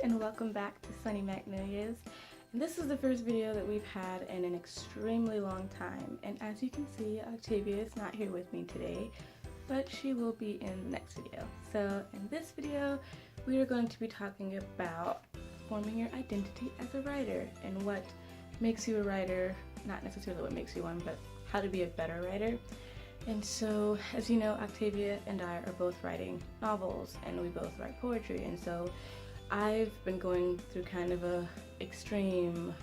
and welcome back to Sunny Magnolias. And this is the first video that we've had in an extremely long time. And as you can see, Octavia is not here with me today, but she will be in the next video. So in this video, we are going to be talking about forming your identity as a writer and what makes you a writer, not necessarily what makes you one, but how to be a better writer. And so, as you know, Octavia and I are both writing novels and we both write poetry, and so I've been going through kind of a extreme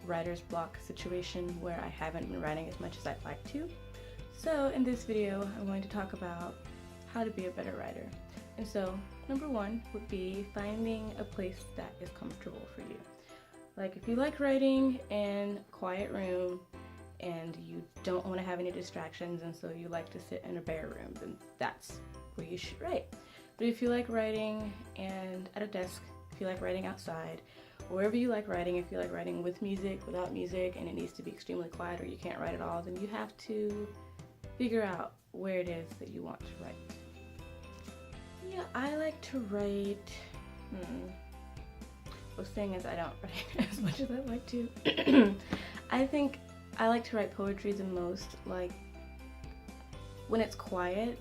writer's block situation where I haven't been writing as much as I'd like to. So in this video, I'm going to talk about how to be a better writer. And so, number one would be finding a place that is comfortable for you. Like if you like writing in a quiet room, and you don't want to have any distractions, and so you like to sit in a bare room, then that's where you should write. But if you like writing and at a desk, if you like writing outside, wherever you like writing, if you like writing with music, without music, and it needs to be extremely quiet or you can't write at all, then you have to figure out where it is that you want to write. Yeah, I like to write, the thing is I don't write as much as I'd like to. I think I like to write poetry the most, like when it's quiet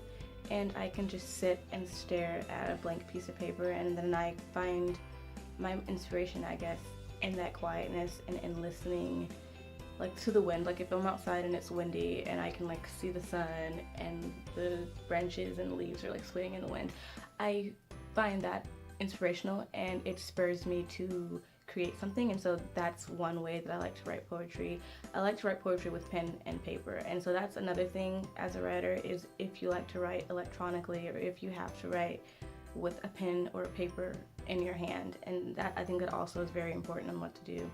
and I can just sit and stare at a blank piece of paper, and then I find my inspiration, I guess, in that quietness and in listening like to the wind. Like if I'm outside and it's windy and I can like see the sun and the branches and the leaves are like swaying in the wind, I find that inspirational and it spurs me to create something. And so that's one way that I like to write poetry. I like to write poetry with pen and paper, and so that's another thing as a writer, is if you like to write electronically or if you have to write with a pen or a paper in your hand, and that, I think that also is very important on what to do.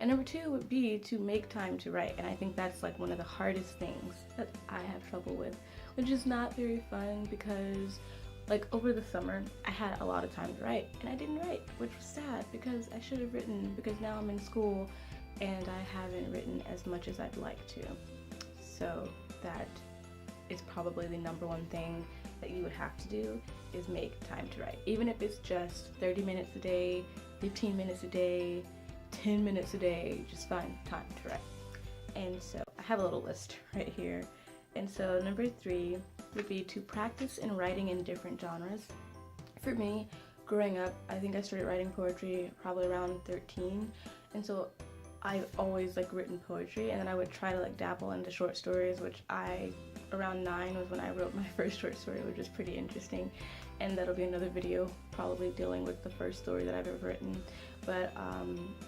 And number two would be to make time to write, and I think that's like one of the hardest things that I have trouble with, which is not very fun because like over the summer, I had a lot of time to write and I didn't write, which was sad because I should have written, because now I'm in school and I haven't written as much as I'd like to. So that is probably the number one thing that you would have to do, is make time to write. Even if it's just 30 minutes a day, 15 minutes a day, 10 minutes a day, just find time to write. And so I have a little list right here. And so number three would be to practice in writing in different genres. For me, growing up, I think I started writing poetry probably around 13, and so I've always like written poetry, and then I would try to like dabble into short stories, which around 9 was when I wrote my first short story, which is pretty interesting, and that'll be another video probably dealing with the first story that I've ever written. But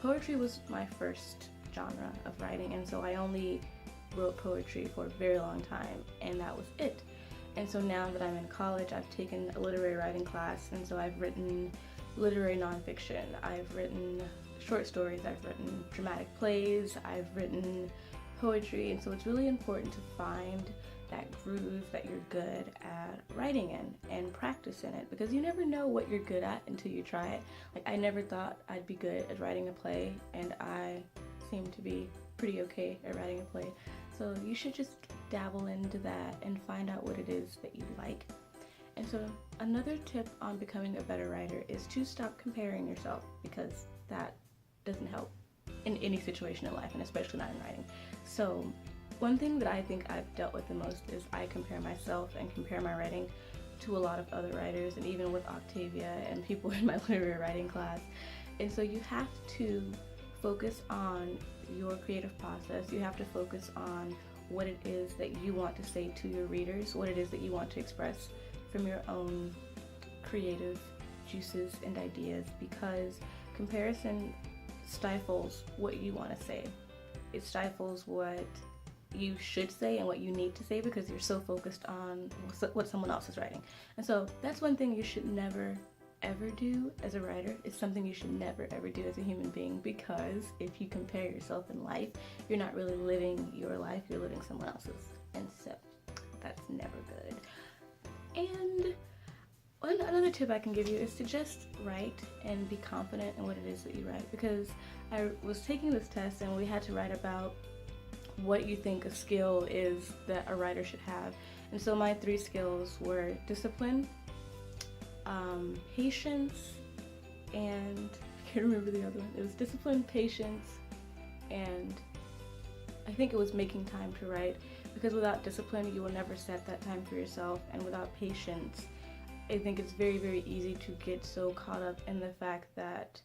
poetry was my first genre of writing, and so I only wrote poetry for a very long time, and that was it. And so now that I'm in college, I've taken a literary writing class, and so I've written literary nonfiction, I've written short stories, I've written dramatic plays, I've written poetry, and so it's really important to find that groove that you're good at writing in and practice in it, because you never know what you're good at until you try it. Like I never thought I'd be good at writing a play, and I seem to be pretty okay at writing a play. So you should just dabble into that and find out what it is that you like. And so another tip on becoming a better writer is to stop comparing yourself, because that doesn't help in any situation in life, and especially not in writing. So one thing that I think I've dealt with the most is I compare myself and compare my writing to a lot of other writers, and even with Octavia and people in my literary writing class. And so you have to focus on your creative process. You have to focus on what it is that you want to say to your readers, what it is that you want to express from your own creative juices and ideas, because comparison stifles what you want to say. It stifles what you should say and what you need to say, because you're so focused on what someone else is writing. And so that's one thing you should never ever do as a writer. It's something you should never ever do as a human being, because if you compare yourself in life, you're not really living your life, you're living someone else's, and so that's never good. And another tip I can give you is to just write and be confident in what it is that you write, because I was taking this test and we had to write about what you think a skill is that a writer should have. And so my 3 skills were discipline, patience, and I can't remember the other one. It was discipline, patience, and I think it was making time to write, because without discipline you will never set that time for yourself, and without patience I think it's very, very easy to get so caught up in the fact that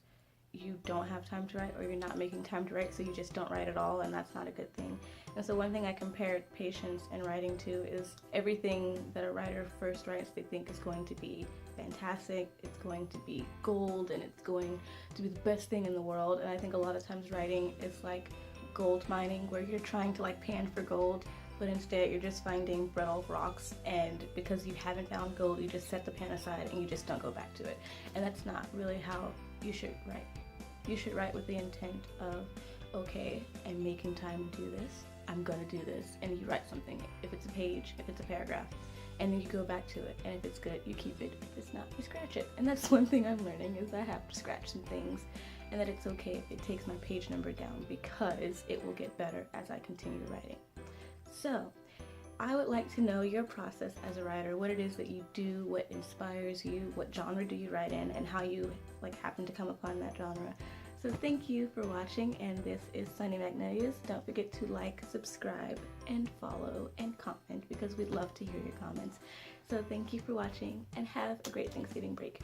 you don't have time to write, or you're not making time to write, so you just don't write at all, and that's not a good thing. And so one thing I compared patience and writing to is everything that a writer first writes they think is going to be fantastic, it's going to be gold, and it's going to be the best thing in the world. And I think a lot of times writing is like gold mining, where you're trying to like pan for gold, but instead you're just finding brittle rocks, and because you haven't found gold you just set the pan aside and you just don't go back to it. And that's not really how you should write. You should write with the intent of, okay, I'm making time to do this, I'm gonna do this, and you write something, if it's a page, if it's a paragraph, and then you go back to it, and if it's good you keep it, if it's not you scratch it. And that's one thing I'm learning, is I have to scratch some things, and that it's okay if it takes my page number down, because it will get better as I continue writing. So I would like to know your process as a writer, what it is that you do, what inspires you, what genre do you write in, and how you like happen to come upon that genre. So thank you for watching, and this is Sunny Magnolias. Don't forget to like, subscribe, and follow, and comment, because we'd love to hear your comments. So thank you for watching, and have a great Thanksgiving break.